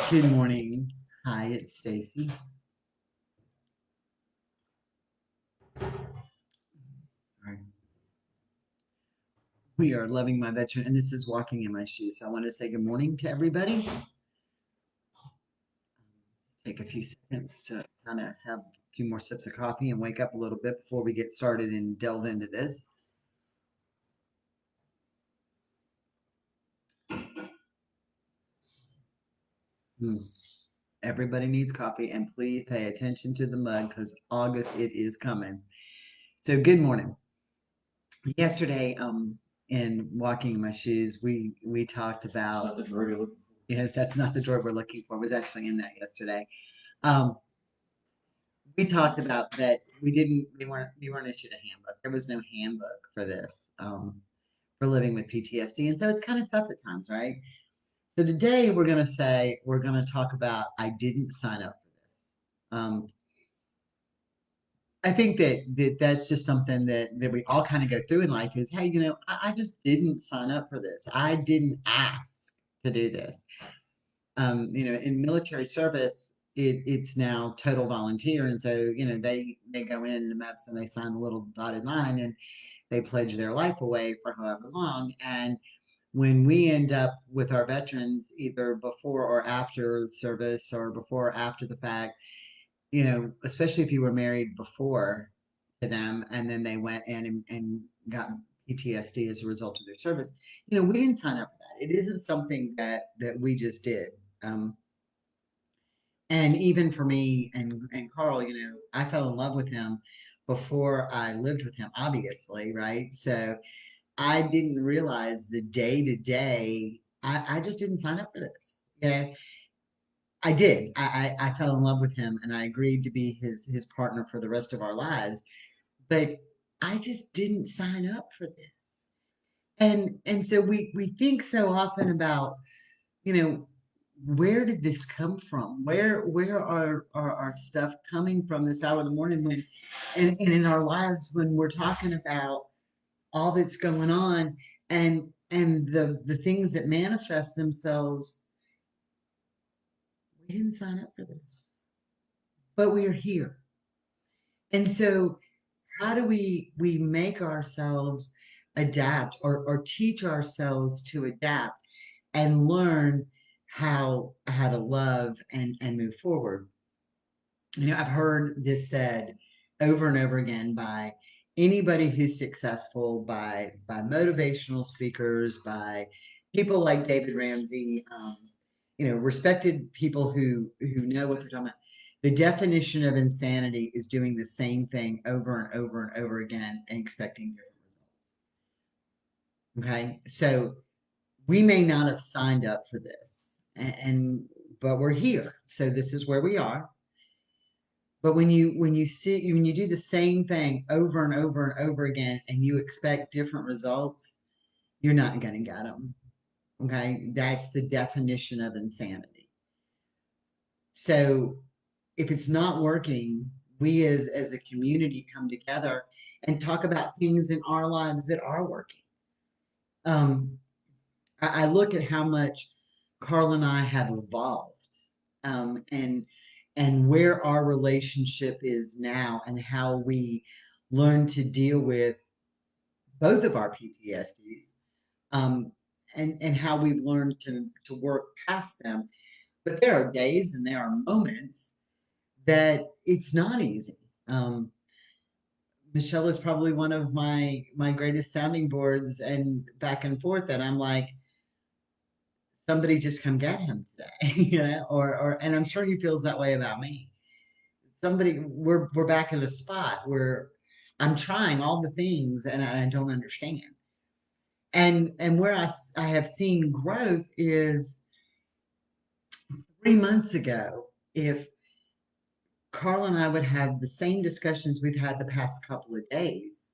Good morning. Hi, it's Stacy. All right. We are loving my veteran, and this is walking in my shoes. So I want to say good morning to everybody. Take a few seconds to kind of have a few more sips of coffee and wake up a little bit before we get started and delve into this. Hmm. Everybody needs coffee, and please pay attention to the mug because August it is coming. So good morning. Yesterday, in walking in my shoes, we talked about. That's not the drawer you're looking for. Yeah, that's not the drawer we're looking for. It was actually in that yesterday. Um, we talked about that we weren't issued a handbook. There was no handbook for this, for living with PTSD, and so it's kind of tough at times, right? So today we're gonna talk about I didn't sign up for this. I think that's just something that we all kind of go through in life is, hey, I just didn't sign up for this. I didn't ask to do this. In military service, it's now total volunteer, and so they go in the maps and they sign a little dotted line and they pledge their life away for however long. And when we end up with our veterans, either before or after service or before or after the fact, especially if you were married before to them and then they went in and got PTSD as a result of their service, we didn't sign up for that. It isn't something that we just did. Um, and even for me and Carl, I fell in love with him before I lived with him, obviously, right? So I didn't realize the day to day. I just didn't sign up for this. I did. I fell in love with him and I agreed to be his partner for the rest of our lives. But I just didn't sign up for this. And so we think so often about, you know, where did this come from? Where are our stuff coming from this hour of the morning when and in our lives when we're talking about all that's going on and the things that manifest themselves. We didn't sign up for this, but we are here. And so how do we make ourselves adapt or teach ourselves to adapt and learn how to love and move forward? I've heard this said over and over again by anybody who's successful, by motivational speakers, by people like David Ramsey, respected people who know what they're talking about. The definition of insanity is doing the same thing over and over and over again and expecting different results. Okay, so we may not have signed up for this, and but we're here, so this is where we are. But when you do the same thing over and over and over again and you expect different results, you're not going to get them. Okay? That's the definition of insanity. So if it's not working, we as a community come together and talk about things in our lives that are working. Um, I look at how much Carl and I have evolved, and where our relationship is now, and how we learn to deal with both of our PTSD, um, and how we've learned to work past them. But there are days and there are moments that it's not easy. Michelle is probably one of my greatest sounding boards and back and forth. And I'm like, somebody just come get him today, or and I'm sure he feels that way about me. Somebody, we're back in a spot where I'm trying all the things and I don't understand. And where I have seen growth is 3 months ago, if Carl and I would have the same discussions we've had the past couple of days,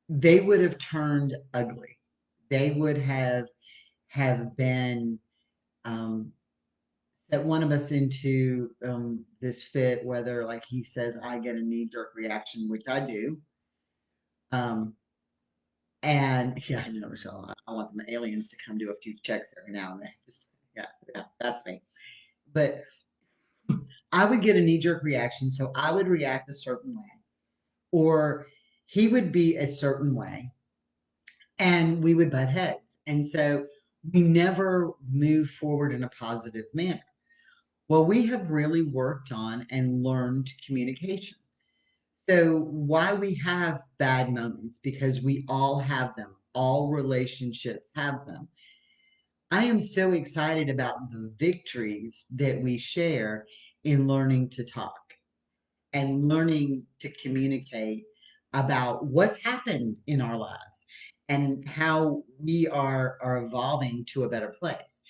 they would have turned ugly. They would have been set one of us into this fit, whether like he says I get a knee-jerk reaction, which I do. Um, and yeah, Michelle, I want the aliens to come do a few checks every now and then. Just yeah, that's me. But I would get a knee jerk reaction. So I would react a certain way, or he would be a certain way, and we would butt heads. And so we never move forward in a positive manner. Well, we have really worked on and learned communication. So, why we have bad moments, because we all have them, all relationships have them. I am so excited about the victories that we share in learning to talk and learning to communicate about what's happened in our lives and how we are evolving to a better place.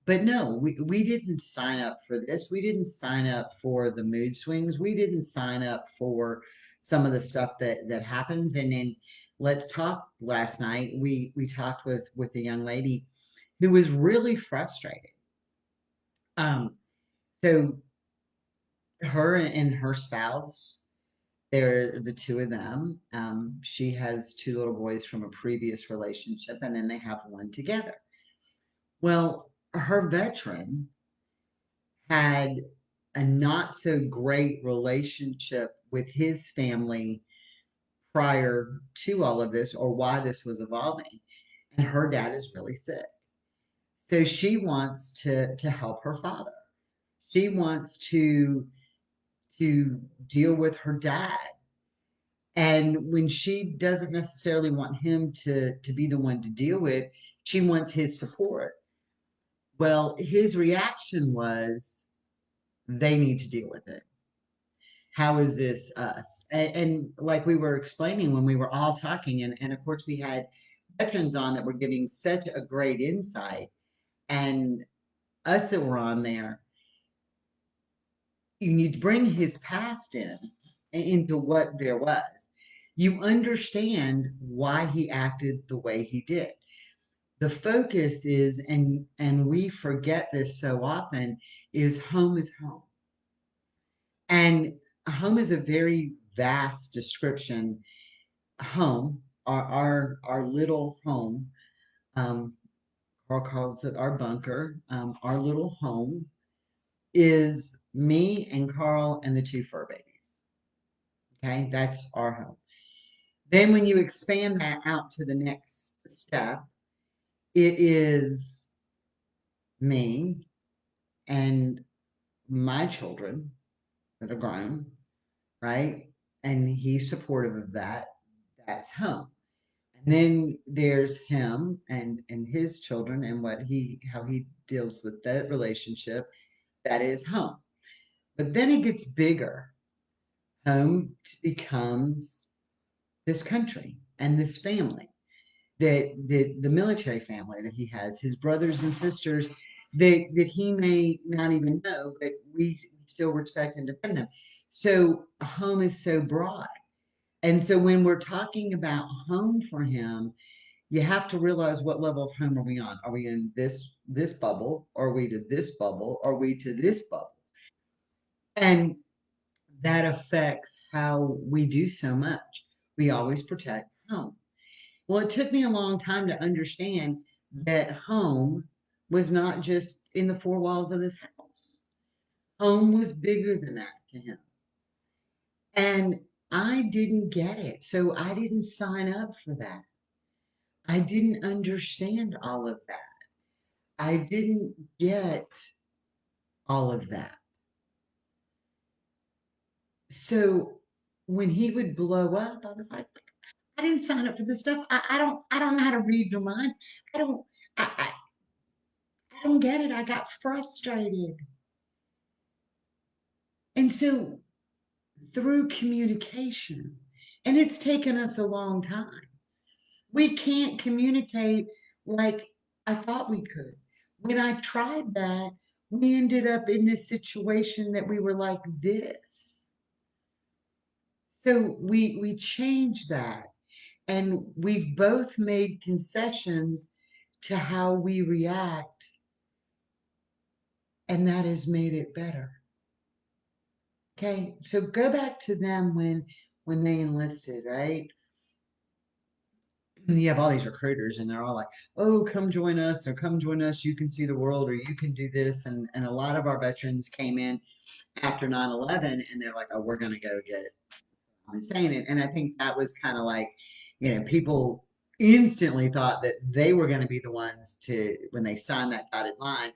But no, we didn't sign up for this. We didn't sign up for the mood swings. We didn't sign up for some of the stuff that happens. And then let's talk last night. We talked with a young lady who was really frustrated. Um, so her and her spouse, they're the two of them. She has two little boys from a previous relationship, and then they have one together. Well, her veteran had a not so great relationship with his family prior to all of this, or why this was evolving. And her dad is really sick. So she wants to help her father. She wants to deal with her dad. And when she doesn't necessarily want him to be the one to deal with, she wants his support. Well, his reaction was, they need to deal with it. How is this us? And like we were explaining when we were all talking, and of course we had veterans on that were giving such a great insight, and us that were on there, you need to bring his past in into what there was. You understand why he acted the way he did. The focus is, and we forget this so often, is home is home. And home is a very vast description. Home, our little home, um, Carl calls it our bunker. Our little home is me and Carl and the two fur babies. Okay, that's our home. Then when you expand that out to the next step, it is me and my children that are grown, right? And he's supportive of that. That's home. And then there's him and his children and what he how he deals with that relationship. That is home. But then it gets bigger. Home becomes this country and this family, that the military family that he has, his brothers and sisters that he may not even know, but we still respect and defend them. So home is so broad. And so when we're talking about home for him, you have to realize, what level of home are we on? Are we in this bubble? Are we to this bubble? Are we to this bubble? And that affects how we do so much. We always protect home. Well, it took me a long time to understand that home was not just in the four walls of this house. Home was bigger than that to him. And I didn't get it. So I didn't sign up for that. I didn't understand all of that. I didn't get all of that. So when he would blow up, I was like, I didn't sign up for this stuff. I don't know how to read your mind. I don't I don't get it. I got frustrated. And so through communication, and it's taken us a long time. We can't communicate like I thought we could. When I tried that, we ended up in this situation that we were like this. So we changed that, and we've both made concessions to how we react, and that has made it better. Okay, so go back to them when they enlisted, right? you have all these recruiters and they're all like, oh, come join us or come join us. You can see the world or you can do this. And a lot of our veterans came in after 9/11 and they're like, oh, we're going to go get on saying it. And I think that was kind of like, people instantly thought that they were going to be the ones to, when they signed that dotted line,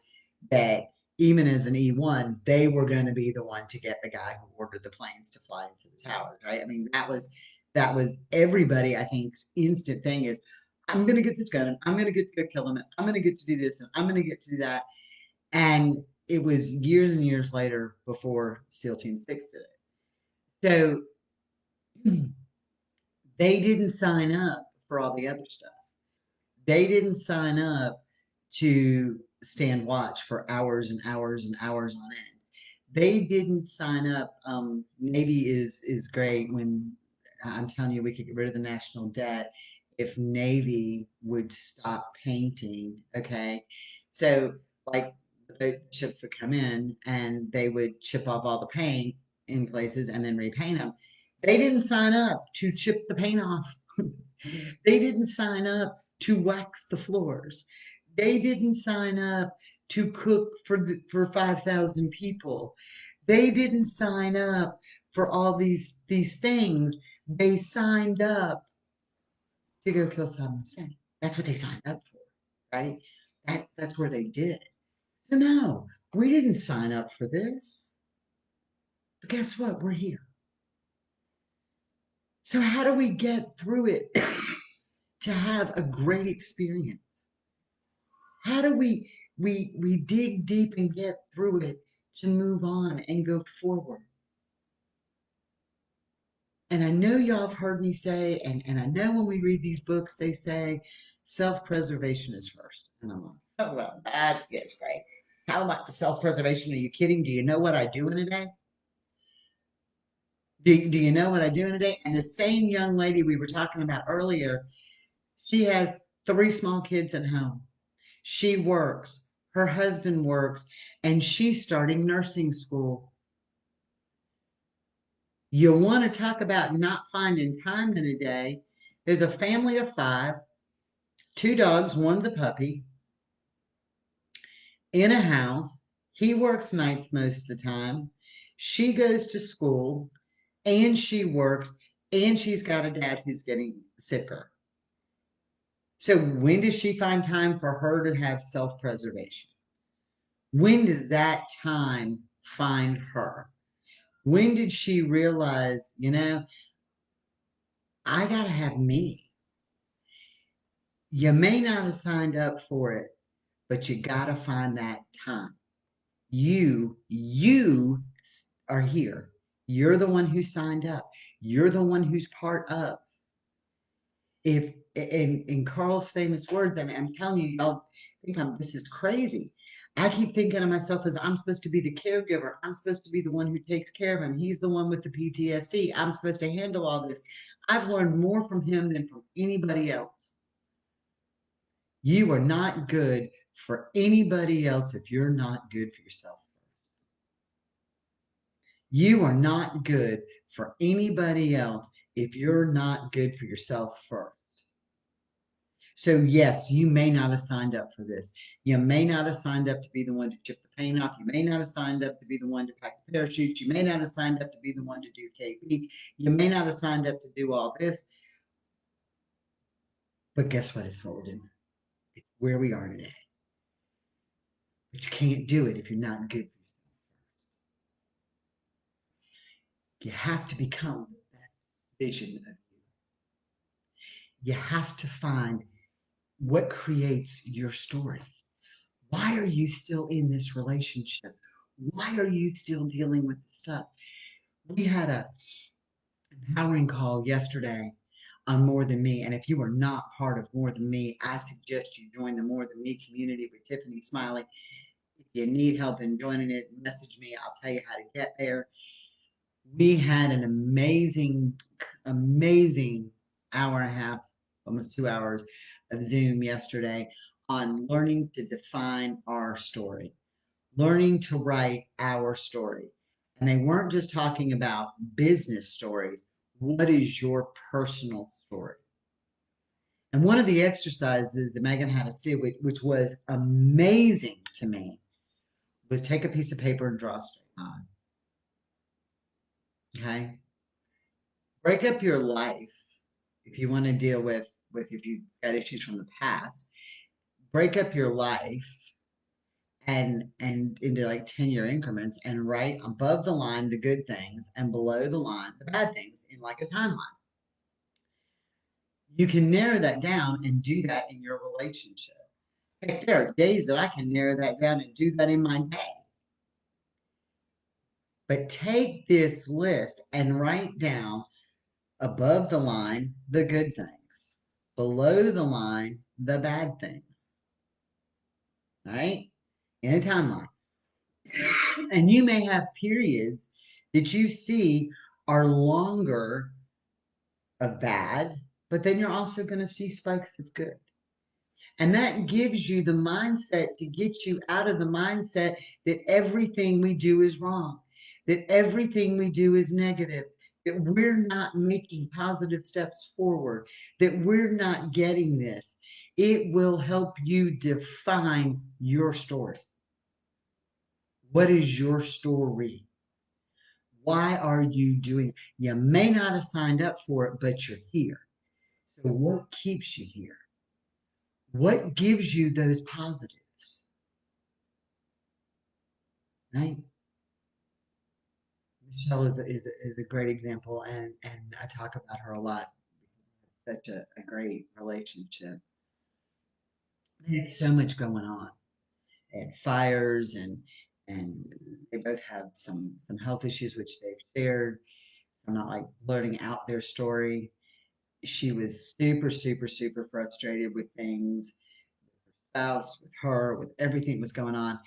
that even as an E1, they were going to be the one to get the guy who ordered the planes to fly into the towers, right? I mean, that was everybody, I think's instant thing is, I'm going to get this gun, I'm going to get to go kill him, I'm going to get to do this, and I'm going to get to do that. And it was years and years later before SEAL Team 6 did it. So they didn't sign up for all the other stuff. They didn't sign up to stand watch for hours and hours and hours on end. They didn't sign up. Navy is great when I'm telling you we could get rid of the national debt if Navy would stop painting. Okay, so like the boat ships would come in and they would chip off all the paint in places and then repaint them. They didn't sign up to chip the paint off. They didn't sign up to wax the floors. They didn't sign up to cook for 5,000 people. They didn't sign up for all these things. They signed up to go kill Saddam Hussein. That's what they signed up for, right? That's where they did. So no, we didn't sign up for this. But guess what? We're here. So how do we get through it to have a great experience? How do we dig deep and get through it to move on and go forward? And I know y'all have heard me say, and I know when we read these books, they say self-preservation is first. And I'm like, oh, well, that's just great. How about the self-preservation? Are you kidding? Do you know what I do in a day? Do you know what I do in a day? And the same young lady we were talking about earlier, she has three small kids at home. She works, her husband works, and she's starting nursing school. You want to talk about not finding time in a day. There's a family of five, two dogs, one's a puppy, in a house. He works nights most of the time. She goes to school and she works and she's got a dad who's getting sicker. So when does she find time for her to have self-preservation? When does that time find her? When did she realize, I got to have me? You may not have signed up for it, but you got to find that time. You are here. You're the one who signed up. You're the one who's part of. If in Carl's famous words, and I'm telling you, y'all think this is crazy. I keep thinking of myself as I'm supposed to be the caregiver. I'm supposed to be the one who takes care of him. He's the one with the PTSD. I'm supposed to handle all this. I've learned more from him than from anybody else. You are not good for anybody else if you're not good for yourself. You are not good for anybody else if you're not good for yourself first. So, yes, you may not have signed up for this. You may not have signed up to be the one to chip the paint off. You may not have signed up to be the one to pack the parachutes. You may not have signed up to be the one to do KP. You may not have signed up to do all this. But guess what? It's what we're doing. It's where we are today. But you can't do it if you're not good for yourself. You have to become that vision of you. You have to find what creates your story. Why are you still in this relationship? Why are you still dealing with the stuff? We had a empowering call yesterday on More Than Me. And if you are not part of More Than Me, I suggest you join the More Than Me community with Tiffany Smiley. If you need help in joining it, message me. I'll tell you how to get there. We had an amazing hour and a half, almost 2 hours of Zoom yesterday on learning to define our story, learning to write our story. And they weren't just talking about business stories. What is your personal story? And one of the exercises that Megan had us do, which was amazing to me, was take a piece of paper and draw a straight line. Okay. Break up your life if you want to deal with if you've got issues from the past. Break up your life and into like 10-year increments and write above the line the good things and below the line the bad things in like a timeline. You can narrow that down and do that in your relationship. Heck, there are days that I can narrow that down and do that in my day. But take this list and write down above the line the good things, below the line the bad things, right? In a timeline. And you may have periods that you see are longer of bad, but then you're also going to see spikes of good. And that gives you the mindset to get you out of the mindset that everything we do is wrong, that everything we do is negative, that we're not making positive steps forward, that we're not getting this. It will help you define your story. What is your story? Why are you doing? You may not have signed up for it, but you're here. So what keeps you here? What gives you those positives? Right? Michelle is a great example, and I talk about her a lot. Such a great relationship. They had so much going on. They had fires and they both had some health issues which they've shared. I'm not like blurting out their story. She was super, super, super frustrated with things, spouse, with her, with everything that was going on.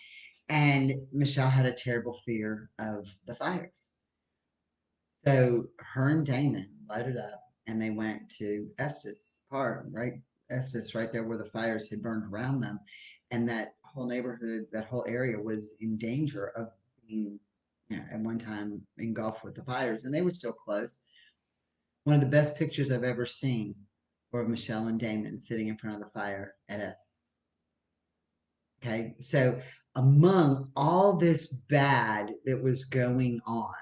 And Michelle had a terrible fear of the fire. So her and Damon loaded up and they went to Estes Park, right? Estes, right there where the fires had burned around them. And that whole neighborhood, that whole area was in danger of being, at one time engulfed with the fires. And they were still close. One of the best pictures I've ever seen were of Michelle and Damon sitting in front of the fire at Estes. Okay. So among all this bad that was going on,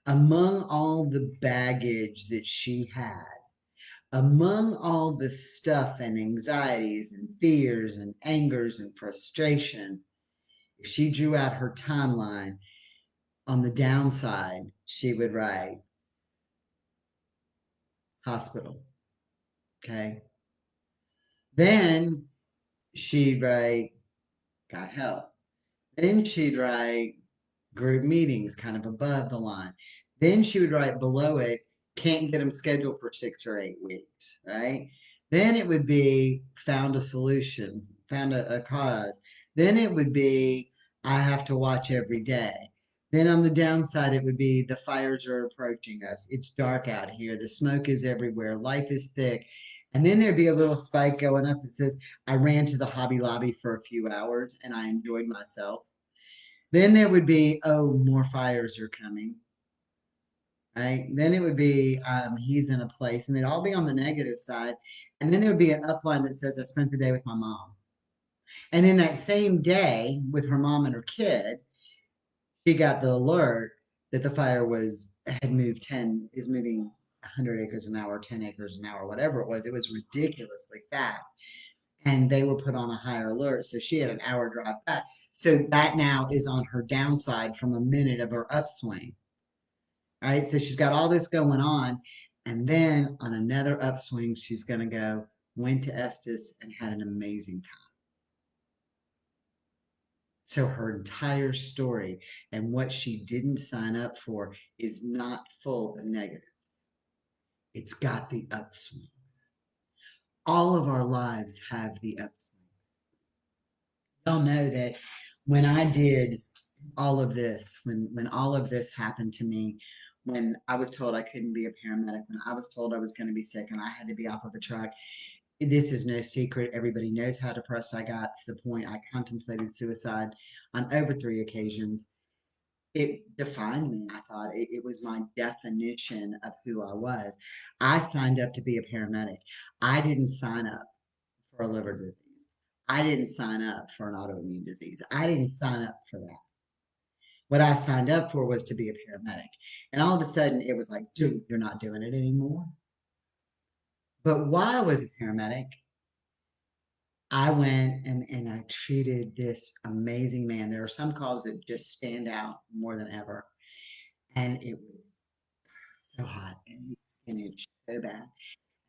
among all the baggage that she had, among all the stuff and anxieties and fears and angers and frustration, if she drew out her timeline on the downside, she would write hospital. Okay. Then she'd write got help. Then she'd write group meetings kind of above the line. Then she would write below it, can't get them scheduled for 6 or 8 weeks, right? Then it would be found a solution, found a cause. Then it would be, I have to watch every day. Then on the downside, it would be the fires are approaching us. It's dark out here. The smoke is everywhere. Life is thick. And then there'd be a little spike going up that says, I ran to the Hobby Lobby for a few hours and I enjoyed myself. Then there would be, oh, more fires are coming, right? Then it would be, he's in a place, and they'd all be on the negative side. And then there would be an upline that says, I spent the day with my mom. And in that same day, with her mom and her kid, she got the alert that the fire had moved 10, is moving 100 acres an hour, 10 acres an hour, whatever it was. It was ridiculously fast. And they were put on a higher alert. So she had an hour drive back. So that now is on her downside from a minute of her upswing. Right. So she's got all this going on. And then on another upswing, she's going to go, went to Estes and had an amazing time. So her entire story and what she didn't sign up for is not full of negatives. It's got the upswings. All of our lives have the upswings. Y'all know that when I did all of this, when all of this happened to me, when I was told I couldn't be a paramedic, when I was told I was going to be sick and I had to be off of a truck, this is no secret. Everybody knows how depressed I got to the point I contemplated suicide on over 3 occasions. It defined me. I thought it was my definition of who I was. I signed up to be a paramedic. I didn't sign up for a liver disease. I didn't sign up for an autoimmune disease. I didn't sign up for that. What I signed up for was to be a paramedic. And all of a sudden, it was like, dude, you're not doing it anymore. But while I was a paramedic, I went and I treated this amazing man. There are some calls that just stand out more than ever. And it was so hot and his skin itched so bad.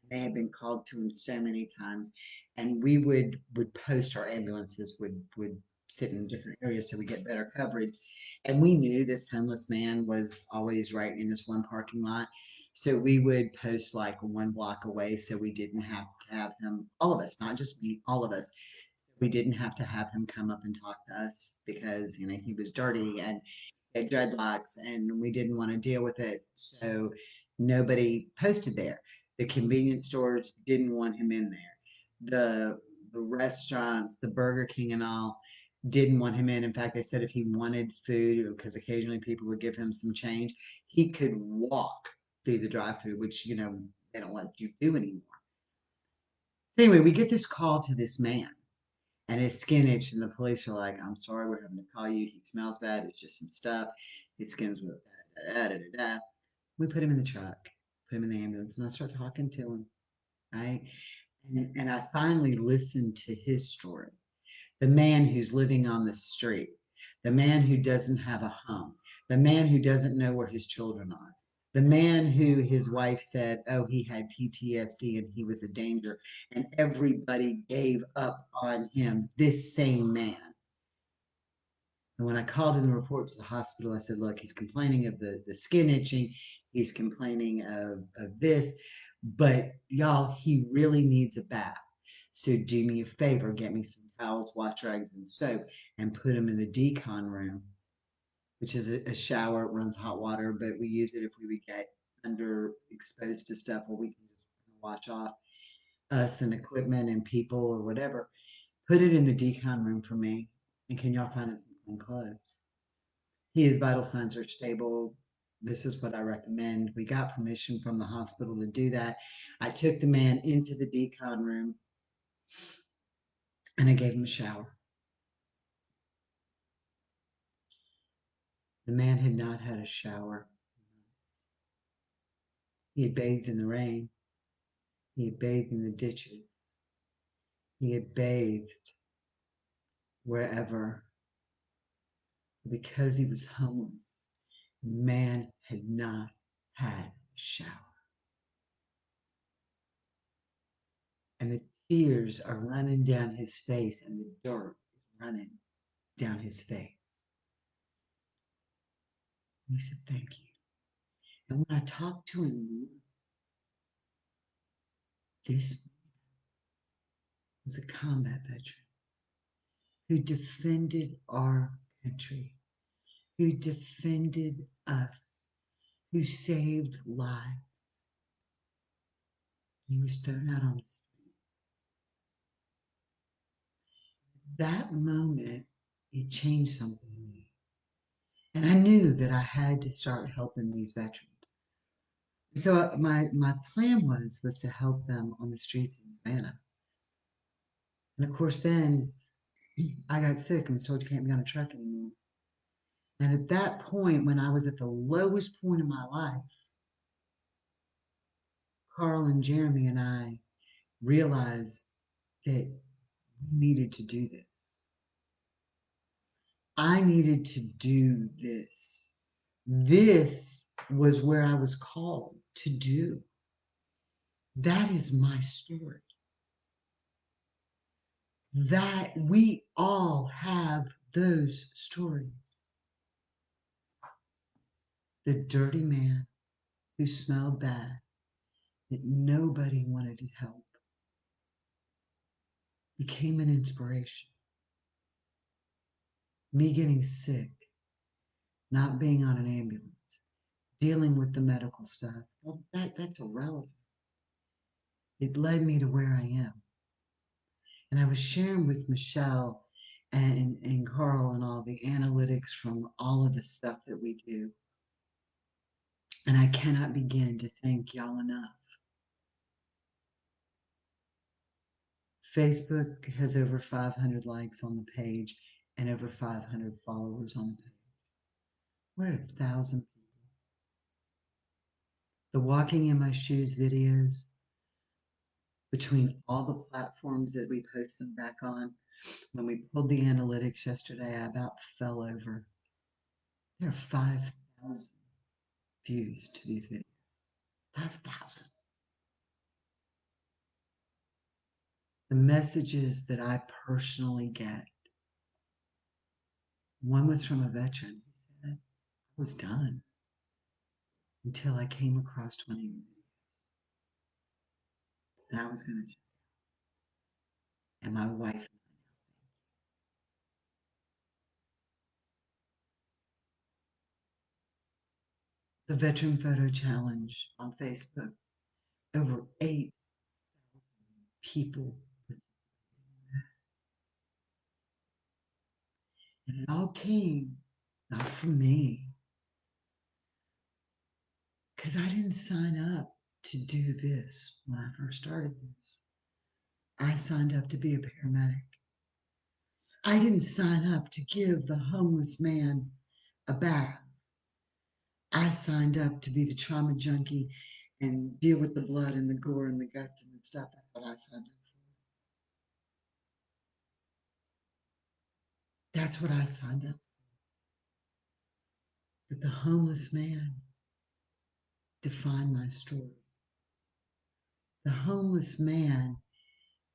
They had been called to him so many times, and we would post our ambulances would sit in different areas so we get better coverage. And we knew this homeless man was always right in this one parking lot, so we would post like one block away, so we didn't have to have him. All of us, not just me, all of us. We didn't have to have him come up and talk to us because he was dirty and had dreadlocks, and we didn't want to deal with it. So nobody posted there. The convenience stores didn't want him in there. The restaurants, the Burger King and all, didn't want him in. In fact, they said if he wanted food, because occasionally people would give him some change, he could walk through the drive-through, which they don't let you do anymore. So anyway, we get this call to this man and his skin itched, and the police are like, "I'm sorry, we're having to call you. He smells bad. It's just some stuff. His skin's with da da da da da." We put him in the truck, put him in the ambulance, and I start talking to him, right? And I finally listened to his story. The man who's living on the street, the man who doesn't have a home, the man who doesn't know where his children are, the man who his wife said, oh, he had PTSD and he was a danger, and everybody gave up on him. This same man. And when I called in the report to the hospital, I said, look, he's complaining of the skin itching. He's complaining of this. But y'all, he really needs a bath. So do me a favor, get me some towels, wash rags, and soap, and put him in the decon room, which is a shower. It runs hot water, but we use it if we would get under exposed to stuff where we can just wash off us and equipment and people or whatever. Put it in the decon room for me. And can y'all find him some clean clothes? His vital signs are stable. This is what I recommend. We got permission from the hospital to do that. I took the man into the decon room and I gave him a shower. The man had not had a shower. He had bathed in the rain. He had bathed in the ditches. He had bathed wherever. Because he was homeless, the man had not had a shower. And the tears are running down his face, and the dirt is running down his face. And he said, thank you. And when I talked to him, this was a combat veteran who defended our country, who defended us, who saved lives. He was thrown out on the street. That moment, it changed something in me. And I knew that I had to start helping these veterans. So my plan was to help them on the streets of Savannah. And of course, then I got sick and was told you can't be on a truck anymore. And at that point, when I was at the lowest point in my life, Carl and Jeremy and I realized that we needed to do this. I needed to do this. This was where I was called to do. That is my story. That we all have those stories. The dirty man who smelled bad, that nobody wanted to help, became an inspiration. Me getting sick, not being on an ambulance, dealing with the medical stuff, well, that's irrelevant. It led me to where I am. And I was sharing with Michelle and Carl and all the analytics analytics from all of the stuff that we do. And I cannot begin to thank y'all enough. Facebook has over 500 likes on the page and over 500 followers on the page. We're at 1,000 people. The Walking in My Shoes videos, between all the platforms that we post them back on, when we pulled the analytics yesterday, I about fell over. There are 5,000 views to these videos. 5,000. The messages that I personally get. One was from a veteran who said, I was done until I came across one of your videos. And I was going to, and my wife. The Veteran Photo Challenge on Facebook, over 8,000 people. And it all came not from me, because I didn't sign up to do this when I first started this. I signed up to be a paramedic. I didn't sign up to give the homeless man a bath. I signed up to be the trauma junkie and deal with the blood and the gore and the guts and the stuff. That's what I signed up for. That's what I signed up for. But the homeless man defined my story. The homeless man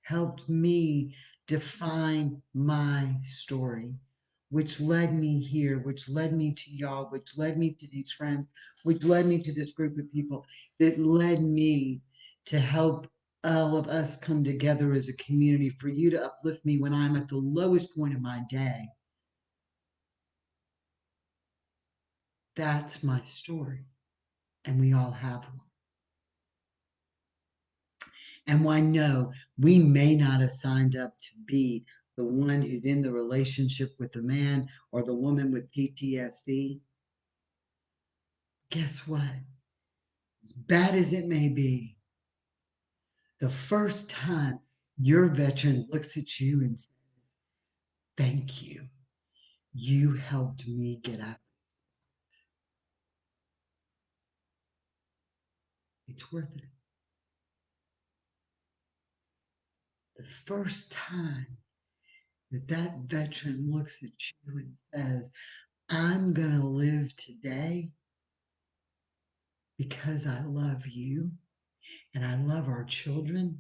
helped me define my story, which led me here, which led me to y'all, which led me to these friends, which led me to this group of people, that led me to help all of us come together as a community for you to uplift me when I'm at the lowest point of my day. That's my story, and we all have one. And why no, we may not have signed up to be the one who's in the relationship with the man or the woman with PTSD. Guess what? As bad as it may be, the first time your veteran looks at you and says, thank you, you helped me get out. It's worth it. The first time that that veteran looks at you and says, I'm going to live today because I love you and I love our children,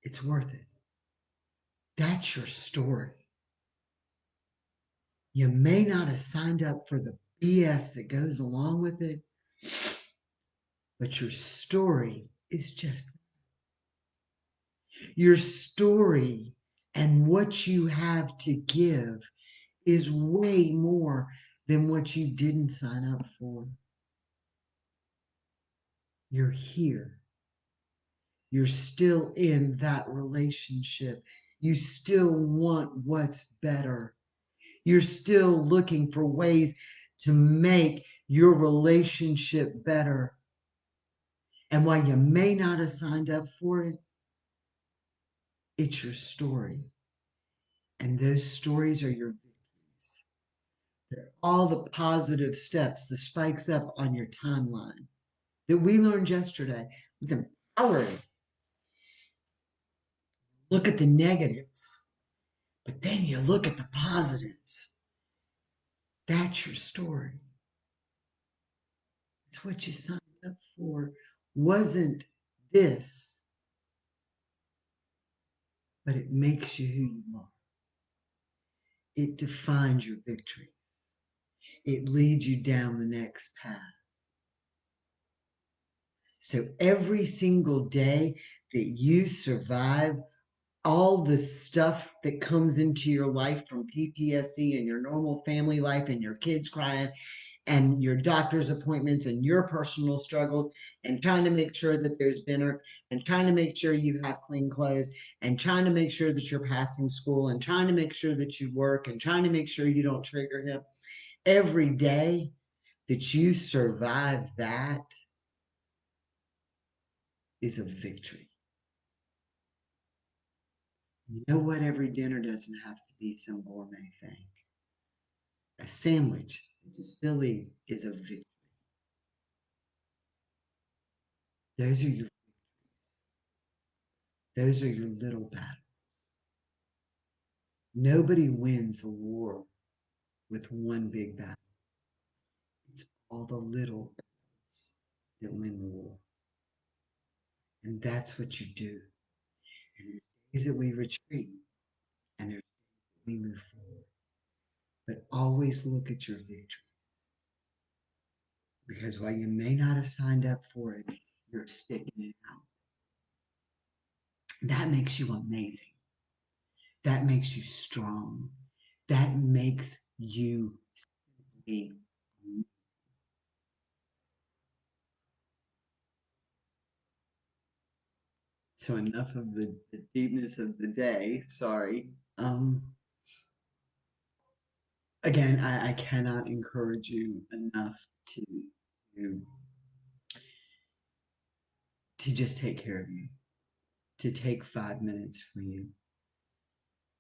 it's worth it. That's your story. You may not have signed up for the BS that goes along with it, but your story is just your story, and what you have to give is way more than what you didn't sign up for. You're here. You're still in that relationship. You still want what's better. You're still looking for ways to make your relationship better. And while you may not have signed up for it, it's your story. And those stories are your victories. They're all the positive steps, the spikes up on your timeline that we learned yesterday. It's empowering. Look at the negatives, but then you look at the positives. That's your story. It's what you signed up for. Wasn't this, but it makes you who you are. It defines your victory. It leads you down the next path. So every single day that you survive all the stuff that comes into your life from PTSD and your normal family life and your kids crying and your doctor's appointments and your personal struggles, and trying to make sure that there's dinner, and trying to make sure you have clean clothes, and trying to make sure that you're passing school, and trying to make sure that you work, and trying to make sure you don't trigger him. Every day that you survive that is a victory. You know what? Every dinner doesn't have to be some gourmet thing. A sandwich that you still eat is a victory. Those are your those are your little battles. Nobody wins a war with one big battle. It's all the little battles that win the war. And that's what you do. And there's days that we retreat, and there's days that we move forward. But always look at your victory. Because while you may not have signed up for it, you're sticking it out. That makes you amazing. That makes you strong. That makes you big. So enough of the deepness of the day. Sorry. Um, Again, I cannot encourage you enough to to just take care of you, to take 5 minutes for you,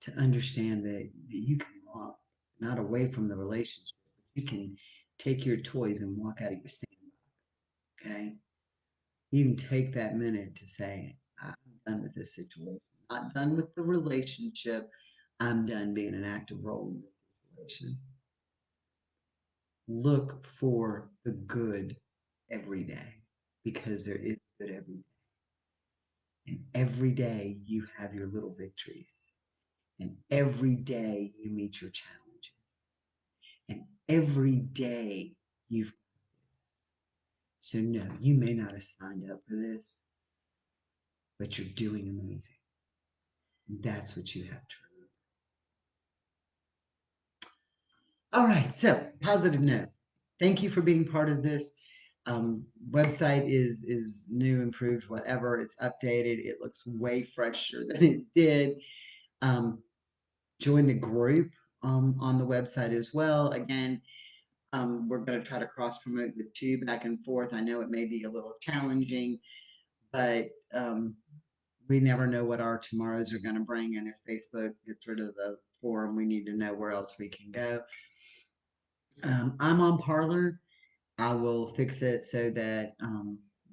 to understand that you can walk not away from the relationship, but you can take your toys and walk out of your stand. Okay, you can take that minute to say, I'm done with this situation. Not done with the relationship. I'm done being an active role in this situation. Look for the good every day because there is good every day. And every day you have your little victories. And every day you meet your challenges. And every day you've. So, no, you may not have signed up for this, but you're doing amazing. That's what you have to remember. All right. So, positive note. Thank you for being part of this. Website is new, improved, whatever. It's updated. It looks way fresher than it did. Um, Join the group on the website as well. Again, we're going to try to cross promote the two back and forth. I know it may be a little challenging, but we never know what our tomorrows are going to bring. And if Facebook gets rid of the forum, we need to know where else we can go. I'm on Parlor. I will fix it so that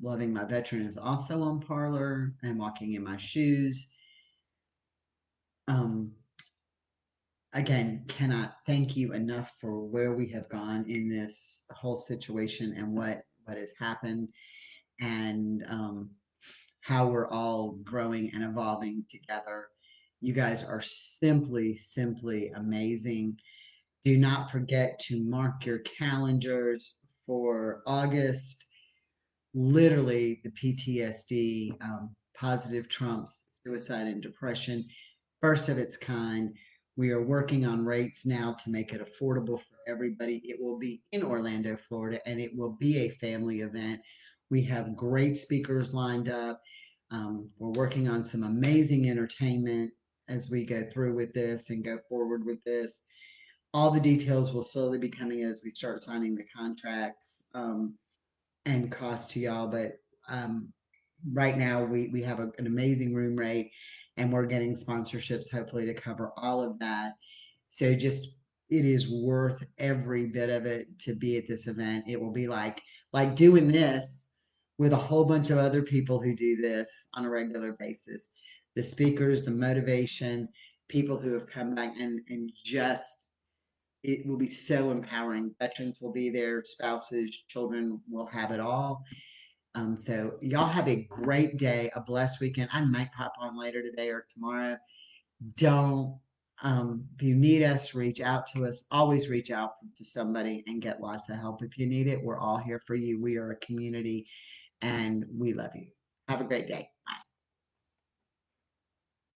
Loving My Veteran is also on Parlor and Walking in My Shoes. Um, again, cannot thank you enough for where we have gone in this whole situation and what has happened, and how we're all growing and evolving together. You guys are simply amazing. Do not forget to mark your calendars for August. Literally, the PTSD, positive trumps suicide and depression, first of its kind. We are working on rates now to make it affordable for everybody. It will be in Orlando, Florida, and it will be a family event. We have great speakers lined up. We're working on some amazing entertainment as we go through with this and go forward with this. All the details will slowly be coming as we start signing the contracts. And cost to y'all. But um, right now, we have an amazing room rate, and we're getting sponsorships hopefully to cover all of that. So just it is worth every bit of it to be at this event. It will be like doing this with a whole bunch of other people who do this on a regular basis. The speakers, the motivation, people who have come back and just it will be so empowering. Veterans will be there, spouses, children will have it all. So y'all have a great day, a blessed weekend. I might pop on later today or tomorrow. Don't if you need us, reach out to us. Always reach out to somebody and get lots of help if you need it. We're all here for you. We are a community and we love you. Have a great day.